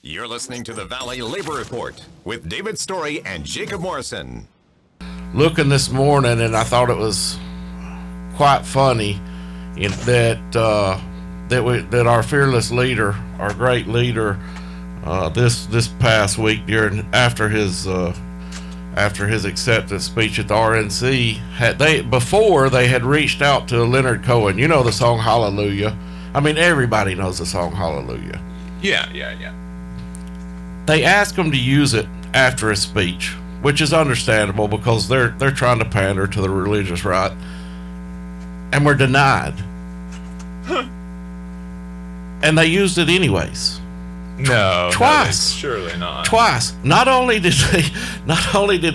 You're listening to the Valley Labor Report with David Story and Jacob Morrison. Looking this morning, and I thought it was quite funny that our fearless leader, our great leader, this past week after his acceptance speech at the RNC, they had reached out to Leonard Cohen. You know the song Hallelujah. I mean, everybody knows the song Hallelujah. Yeah. They asked him to use it after his speech, which is understandable because they're trying to pander to the religious right, and were denied. And they used it anyways. No, twice. Surely not. Twice. Not only did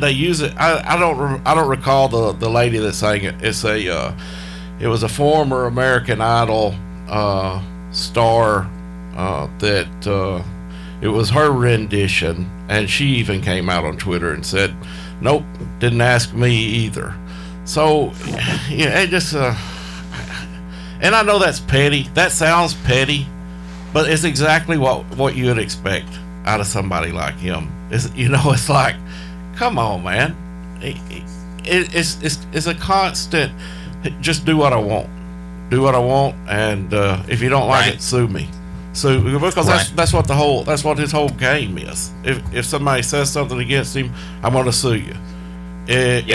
they use it. I don't recall the lady that sang it. It was a former American Idol star that. It was her rendition, and she even came out on Twitter and said, "Nope, didn't ask me either." So, yeah, it just, and I know that's petty. That sounds petty, but it's exactly what you would expect out of somebody like him. It's like, come on, man. It's a constant. Just do what I want. Do what I want, and if you don't like it, sue me. So because that's what his whole game is. If somebody says something against him, I'm going to sue you. That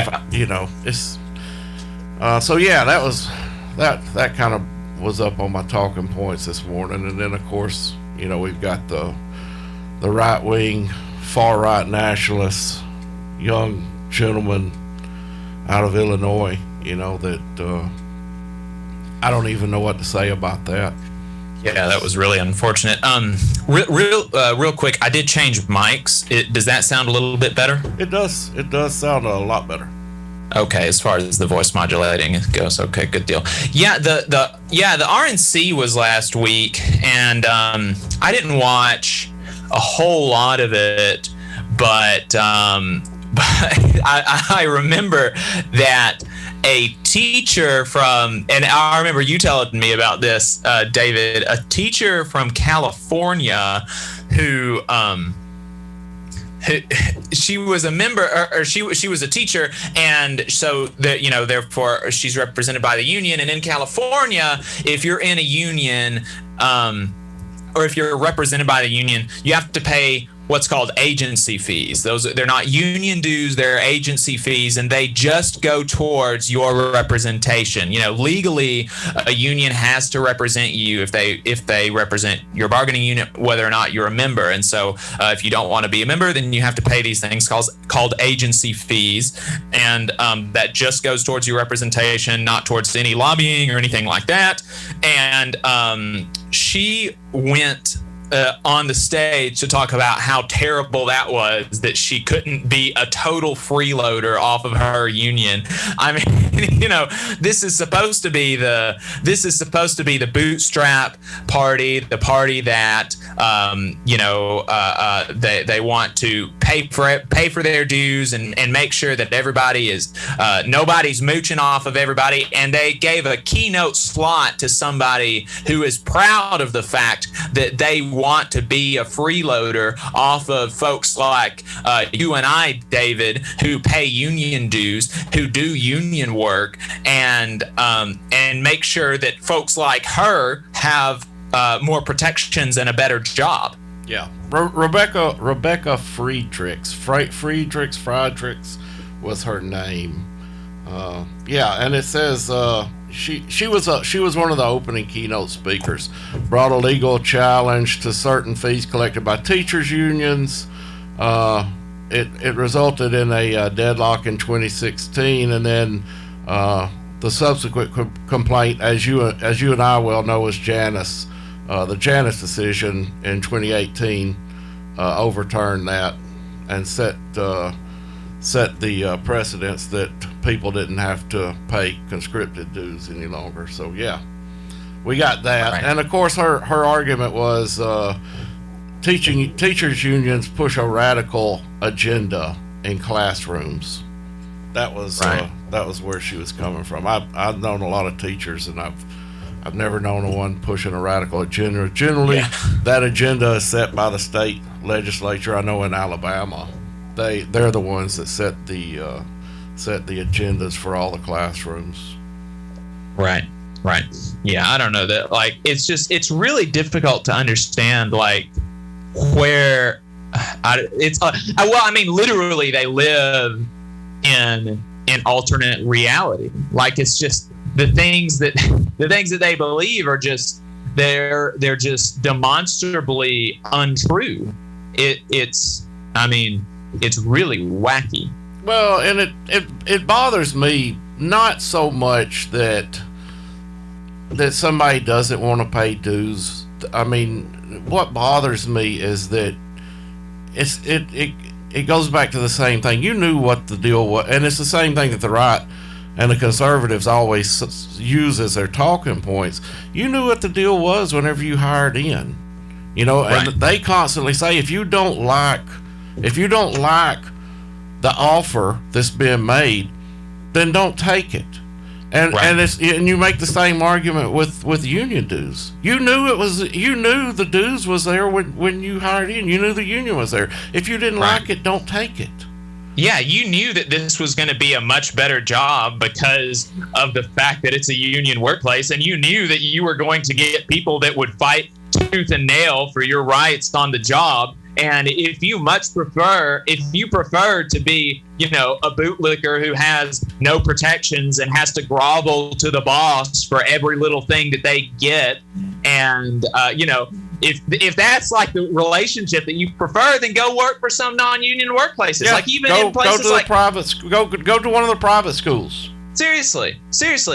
kind of was up on my talking points this morning, and then of course we've got the right wing, far right nationalists, young gentleman out of Illinois. That I don't even know what to say about that. Yeah, that was really unfortunate. Real quick, I did change mics. Does that sound a little bit better? It does. It does sound a lot better. Okay, as far as the voice modulating goes, okay, good deal. Yeah, the RNC was last week, and I didn't watch a whole lot of it, but I remember that a teacher and I remember you telling me about this, David, a teacher from California who she was a member, or she was a teacher, and so therefore she's represented by the union. And in California, if you're in a union, or if you're represented by the union, you have to pay what's called agency fees. They're not union dues, they're agency fees, and they just go towards your representation. Legally, a union has to represent you if they represent your bargaining unit, whether or not you're a member. And so if you don't want to be a member, then you have to pay these things called agency fees, and that just goes towards your representation, not towards any lobbying or anything like that. And she went on the stage to talk about how terrible that was, that she couldn't be a total freeloader off of her union. I mean, this is supposed to be the bootstrap party, the party that they want to pay for their dues and make sure that everybody is nobody's mooching off of everybody. And they gave a keynote slot to somebody who is proud of the fact that they want to be a freeloader off of folks like you and I, David, who pay union dues, who do union work, and make sure that folks like her have more protections and a better job. Yeah, Rebecca Friedrichs was her name. And it says she was one of the opening keynote speakers. Brought a legal challenge to certain fees collected by teachers unions. It resulted in a deadlock in 2016, and then the subsequent complaint, as you and I well know, is Janus. The Janus decision in 2018 overturned that and set the precedence that people didn't have to pay conscripted dues any longer. So yeah, we got that. Right. And of course her argument was teachers unions push a radical agenda in classrooms. That was where she was coming from. I've known a lot of teachers, and I've never known one pushing a radical agenda. Generally, that agenda is set by the state legislature. I know in Alabama, they're the ones that set the agendas for all the classrooms. Right. Yeah, I don't know that. Like, it's really difficult to understand, like, where literally they live in an alternate reality. Like, it's just the things that they believe are just they're just demonstrably untrue. It's really wacky. Well, and it bothers me not so much that somebody doesn't want to pay dues. I mean, what bothers me is that it goes back to the same thing. You knew what the deal was, and it's the same thing that the right and the conservatives always use as their talking points. You knew what the deal was whenever you hired in, and they constantly say, if you don't like the offer that's being made, then don't take it. And you make the same argument with union dues. You knew the dues was there when you hired in. You knew the union was there. If you didn't like it, don't take it. Yeah, you knew that this was going to be a much better job because of the fact that it's a union workplace, and you knew that you were going to get people that would fight tooth and nail for your rights on the job. And if you prefer to be, a bootlicker who has no protections and has to grovel to the boss for every little thing that they get, and if that's like the relationship that you prefer, then go work for some non-union workplaces. Yeah, like even in places go to go to one of the private schools. Seriously.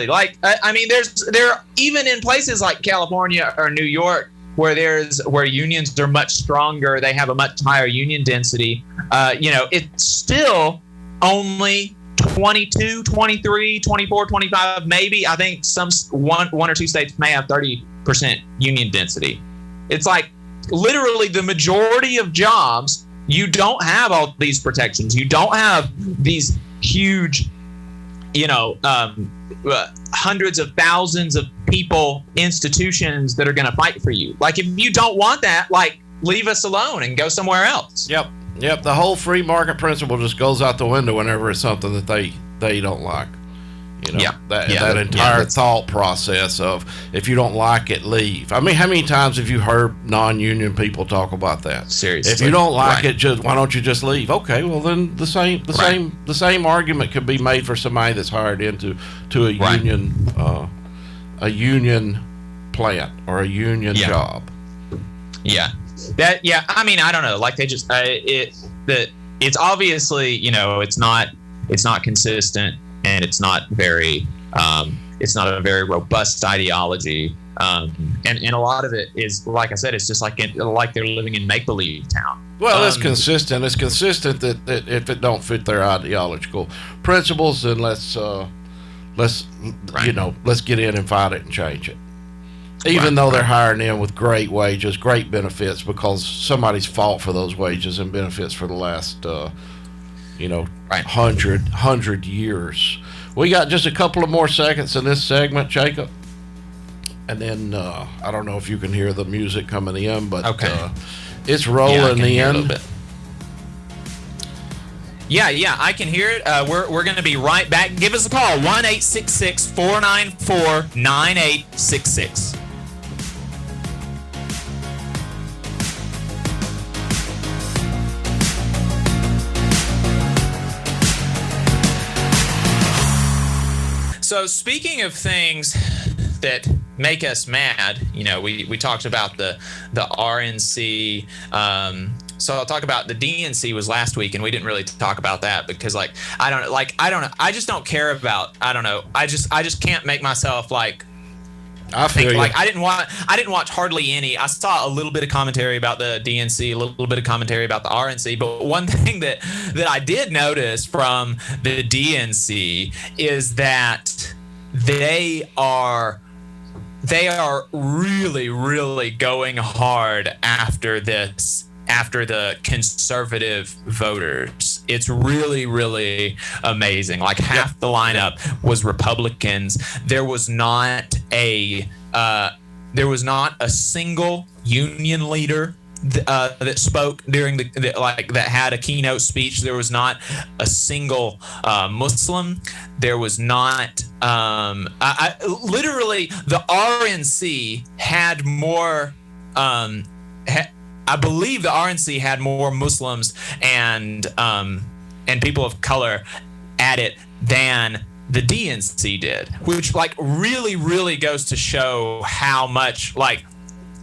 Like there are even in places like California or New York, where unions are much stronger, they have a much higher union density. It's still only 22, 23, 24, 25, maybe. I think one or two states may have 30% union density. It's like literally the majority of jobs, you don't have all these protections. You don't have these huge, hundreds of thousands of people, institutions that are going to fight for you. Like, if you don't want that, like, leave us alone and go somewhere else. Yep. The whole free market principle just goes out the window whenever it's something that they don't like. That entire thought process of, if you don't like it, leave. I mean, how many times have you heard non-union people talk about that? Seriously. If you don't like it, why don't you just leave? Okay, well then the same argument could be made for somebody that's hired into a union plant or a union job. Yeah. I mean, I don't know. Like, they just it's obviously, it's not consistent. And it's not a very robust ideology, and a lot of it is, like I said, it's just like they're living in make-believe town. Well, it's consistent. It's consistent that if it don't fit their ideological principles, then let's get in and fight it and change it. Even though they're hiring in with great wages, great benefits, because somebody's fought for those wages and benefits for the last 100 years. We got just a couple of more seconds in this segment, Jacob, and then I don't know if you can hear the music coming in, but it's rolling in. Yeah, I can hear it. We're going to be right back. Give us a call, 1-866-494-9866. So speaking of things that make us mad, we talked about the RNC. So I'll talk about the DNC was last week, and we didn't really talk about that because I just don't care about, I just can't make myself like, I feel you. Like, I didn't watch hardly any. I saw a little bit of commentary about the DNC, a little bit of commentary about the RNC. But one thing that I did notice from the DNC is that they are really, really going hard after the conservative voters. It's really, really amazing. Like, half the lineup was Republicans. There was not a there was not a single union leader that spoke during that had a keynote speech. There was not a single Muslim. There was not. Literally, the RNC had more. I believe the RNC had more Muslims and people of color at it than the DNC did, which really, really goes to show how much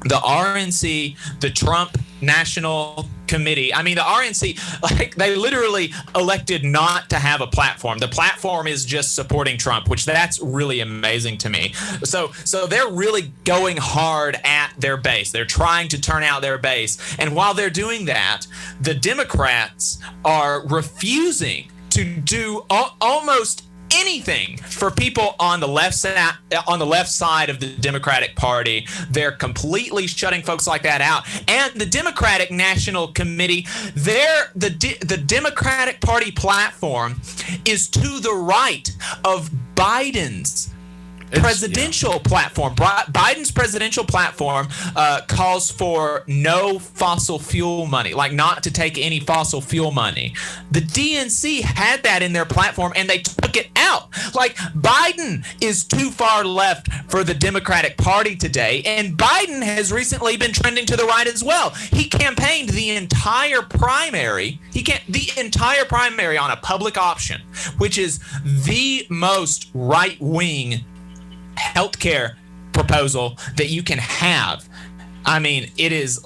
the RNC, the Trump National Committee. I mean, the RNC, they literally elected not to have a platform. The platform is just supporting Trump, which that's really amazing to me. So they're really going hard at their base. They're trying to turn out their base. And while they're doing that, the Democrats are refusing to do almost anything for people on the left side of the Democratic Party. They're completely shutting folks like that out. And the Democratic National Committee, the Democratic Party platform is to the right of Biden's presidential platform. Biden's presidential platform calls for no fossil fuel money, not to take any fossil fuel money. The DNC had that in their platform and they took it out. Biden is too far left for the Democratic Party today, and Biden has recently been trending to the right as well. He campaigned the entire primary. The entire primary on a public option, which is the most right-wing healthcare proposal that you can have. I mean, it is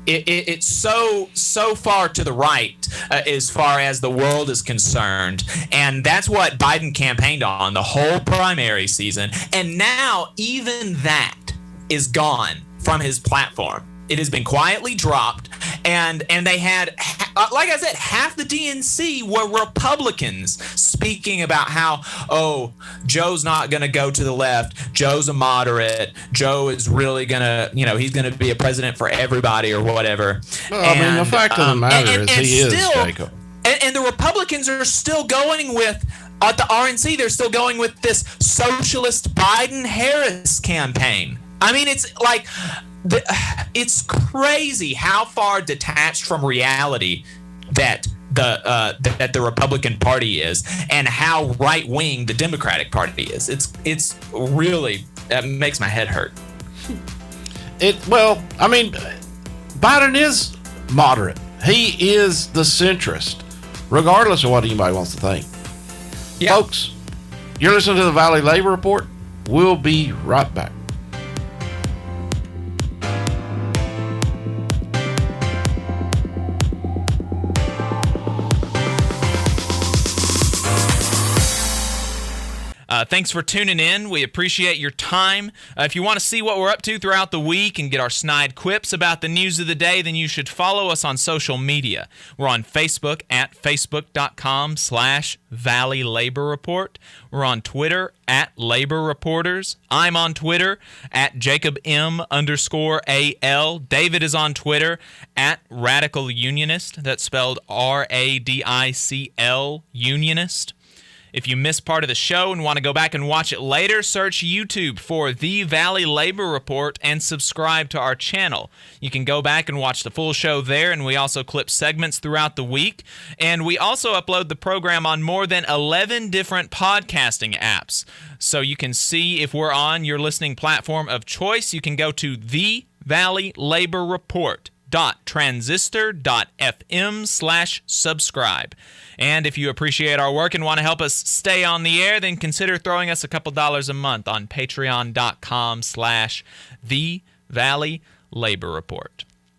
it's so far to the right as far as the world is concerned, and that's what Biden campaigned on the whole primary season. And now even that is gone from his platform. It has been quietly dropped, and they had, like I said, half the DNC were Republicans speaking about how, Joe's not going to go to the left. Joe's a moderate. Joe is really going to, he's going to be a president for everybody or whatever. Well, the fact of the matter is he is, Jacob. And the Republicans are still going with, at the RNC, they're still going with this socialist Biden-Harris campaign. I mean, it's it's crazy how far detached from reality that the Republican Party is, and how right wing the Democratic Party is. It's really, it makes my head hurt. Biden is moderate. He is the centrist, regardless of what anybody wants to think. Yeah. Folks, you're listening to the Valley Labor Report. We'll be right back. Thanks for tuning in. We appreciate your time. If you want to see what we're up to throughout the week and get our snide quips about the news of the day, then you should follow us on social media. We're on Facebook at facebook.com/Valley Labor Report. We're on Twitter at Labor Reporters. I'm on Twitter at JacobM_AL. David is on Twitter at Radical Unionist. That's spelled RADICL Unionist. If you missed part of the show and want to go back and watch it later, search YouTube for The Valley Labor Report and subscribe to our channel. You can go back and watch the full show there, and we also clip segments throughout the week. And we also upload the program on more than 11 different podcasting apps. So you can see if we're on your listening platform of choice. You can go to The Valley Labor Report. transistor.fm/subscribe. And if you appreciate our work and want to help us stay on the air, then consider throwing us a couple dollars a month on patreon.com/The Valley Labor Report.